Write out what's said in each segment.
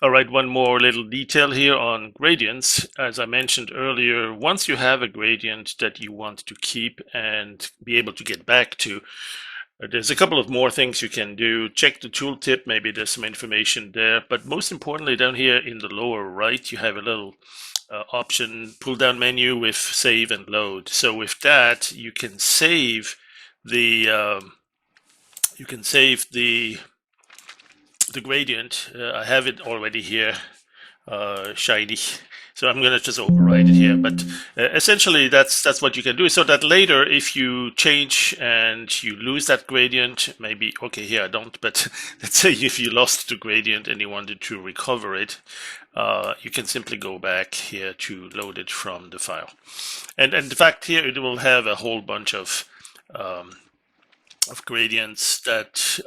All right, one more little detail here on gradients. As I mentioned earlier, once you have a gradient that you want to keep and be able to get back to, there's a couple of more things you can do. Check the tooltip, maybe there's some information there. But most importantly, down here in the lower right, you have a little option pull-down menu with save and load. So with that, you can save the the gradient. I have it already here, shiny. So I'm gonna just override it here. But essentially, that's what you can do. So that later, if you change and you lose that gradient, maybe okay here I don't. But let's say if you lost the gradient and you wanted to recover it, you can simply go back here to load it from the file. And in fact, here it will have a whole bunch of gradients that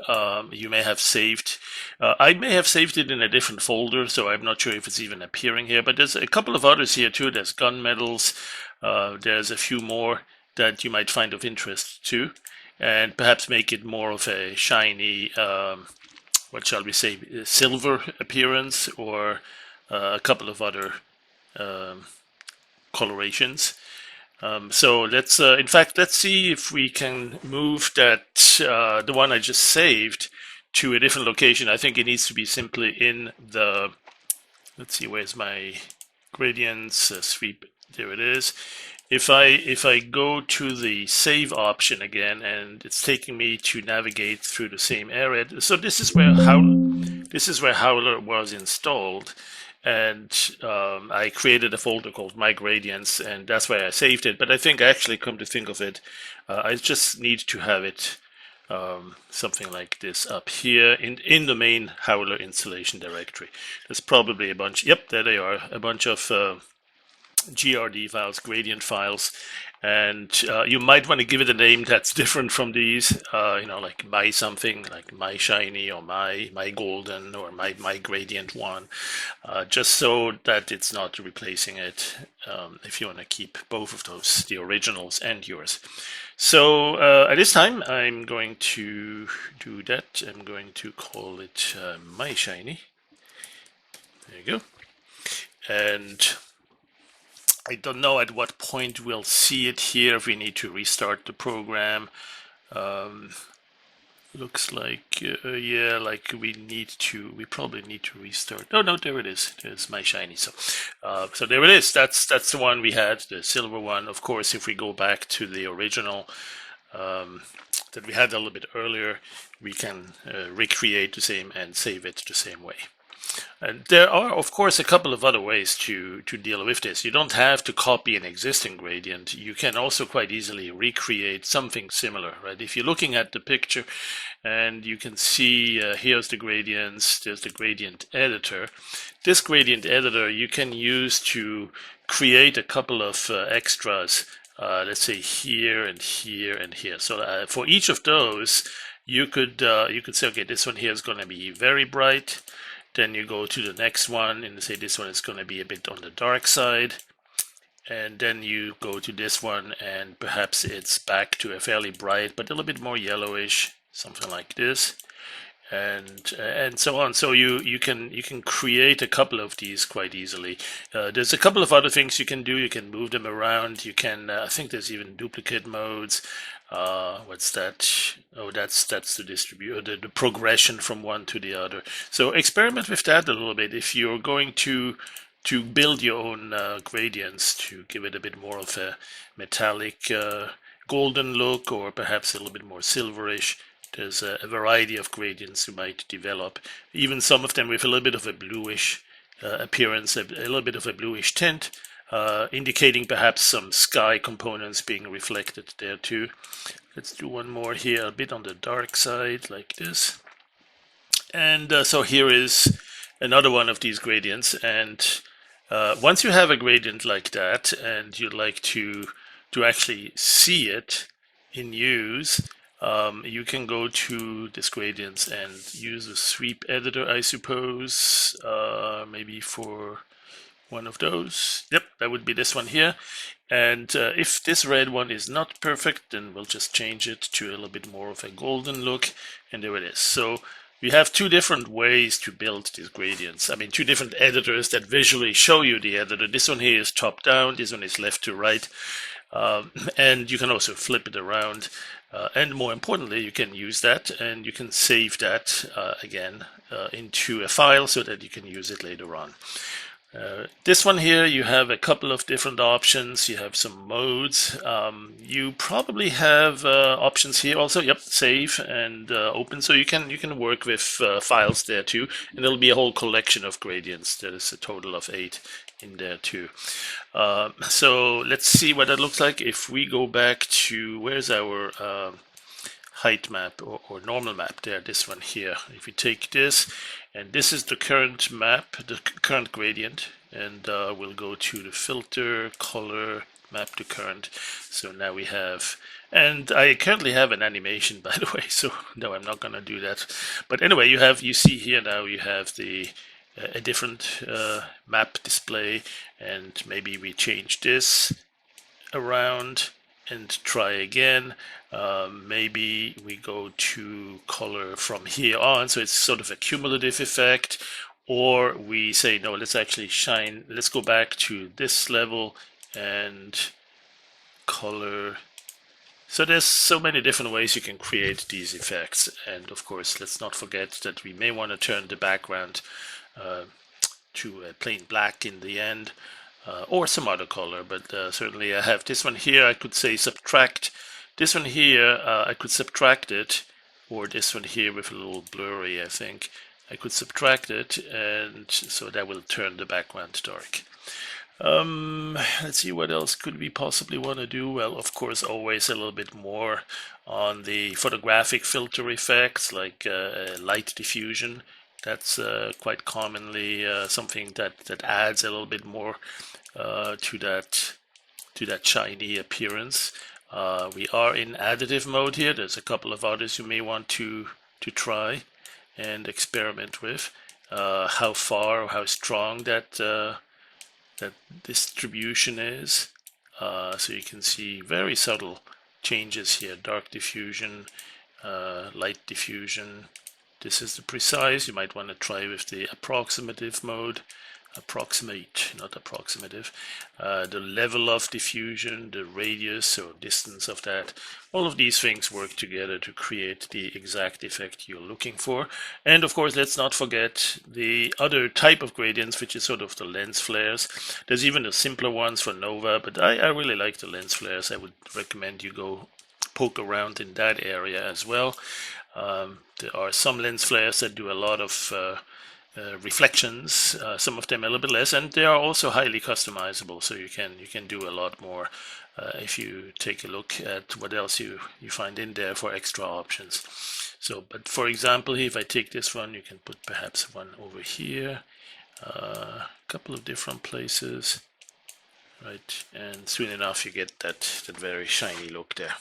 you may have saved. I may have saved it in a different folder, so I'm not sure if it's even appearing here, but there's a couple of others here too. There's gunmetals, there's a few more that you might find of interest too, and perhaps make it more of a shiny, what shall we say, silver appearance, or a couple of other colorations. So let's, in fact, let's see if we can move that, the one I just saved, to a different location. I think it needs to be simply in the, let's see, where's my gradients, sweep, there it is. If I go to the save option again, and it's taking me to navigate through the same area. So this is where Howler was installed. And I created a folder called My Gradients, and that's why I saved it. But I think actually, come to think of it, I just need to have it something like this up here in the main Howler installation directory. There's probably a bunch. Yep, there they are. A bunch of GRD files, gradient files, and you might want to give it a name that's different from these, like my something, like my shiny, or my golden, or my gradient one, just so that it's not replacing it, if you want to keep both of those, the originals and yours. So at this time, I'm going to do that. I'm going to call it my shiny. There you go. And I don't know at what point we'll see it here, if we need to restart the program. Looks like, yeah, like we probably need to restart. Oh no, there it is. There's my shiny. So there it is. That's the one we had, the silver one. Of course, if we go back to the original that we had a little bit earlier, we can recreate the same and save it the same way. And there are, of course, a couple of other ways to deal with this. You don't have to copy an existing gradient. You can also quite easily recreate something similar, right? If you're looking at the picture and you can see here's the gradients, there's the gradient editor. This gradient editor you can use to create a couple of extras, let's say here and here and here. So for each of those, you could say, okay, this one here is going to be very bright. Then you go to the next one and say this one is going to be a bit on the dark side. And then you go to this one and perhaps it's back to a fairly bright but a little bit more yellowish, something like this. And so on. So you can create a couple of these quite easily. There's a couple of other things you can do. You can move them around. You can I think there's even duplicate modes. What's that? Oh, that's the the progression from one to the other. So experiment with that a little bit. If you're going to build your own gradients to give it a bit more of a metallic golden look, or perhaps a little bit more silverish, there's a variety of gradients you might develop. Even some of them with a little bit of a bluish appearance, a little bit of a bluish tint. Indicating perhaps some sky components being reflected there too. Let's do one more here, a bit on the dark side, like this. And so here is another one of these gradients. And once you have a gradient like that, and you'd like to actually see it in use, you can go to this gradients and use a sweep editor, I suppose, maybe for one of those. Yep, that would be this one here. And if this red one is not perfect, then we'll just change it to a little bit more of a golden look, and there it is. So you have two different ways to build these gradients. I mean, two different editors that visually show you the editor. This one here is top down, this one is left to right. And you can also flip it around. And more importantly, you can use that and you can save that again into a file so that you can use it later on. This one here, you have a couple of different options. You have some modes. You probably have options here also. Yep, save and open. So you can work with files there too, and there'll be a whole collection of gradients. There is a total of 8 in there too. So let's see what that looks like. If we go back to where's our height map or normal map there, this one here. If we take this, and this is the current map, the current gradient, and we'll go to the filter, color, map to current. So now we have, and I currently have an animation, by the way, so no, I'm not gonna do that. But anyway, you see here now you have the a different map display, and maybe we change this around and try again. Maybe we go to color from here on, so it's sort of a cumulative effect, or we say no, let's actually shine, let's go back to this level and color. So there's so many different ways you can create these effects, and of course let's not forget that we may want to turn the background to a plain black in the end, or some other color, but certainly I have this one here. I could say subtract. This one here, I could subtract it, or this one here with a little blurry, I think. I could subtract it, and so that will turn the background dark. Let's see, what else could we possibly want to do? Well, of course, always a little bit more on the photographic filter effects, like light diffusion. That's quite commonly something that adds a little bit more to that shiny appearance. We are in additive mode here. There's a couple of others you may want to try and experiment with. How far or how strong that distribution is. So you can see very subtle changes here. Dark diffusion, light diffusion. This is the precise. You might want to try with the approximative mode. Approximate, not approximative. The level of diffusion, the radius or distance of that. All of these things work together to create the exact effect you're looking for. And of course, let's not forget the other type of gradients, which is sort of the lens flares. There's even the simpler ones for Nova, but I really like the lens flares. I would recommend you go poke around in that area as well. There are some lens flares that do a lot of reflections, some of them a little bit less, and they are also highly customizable, so you can do a lot more if you take a look at what else you find in there for extra options. So, but for example, if I take this one, you can put perhaps one over here, a couple of different places, right? And soon enough you get that very shiny look there.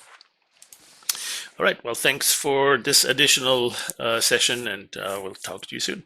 All right, well, thanks for this additional session, and we'll talk to you soon.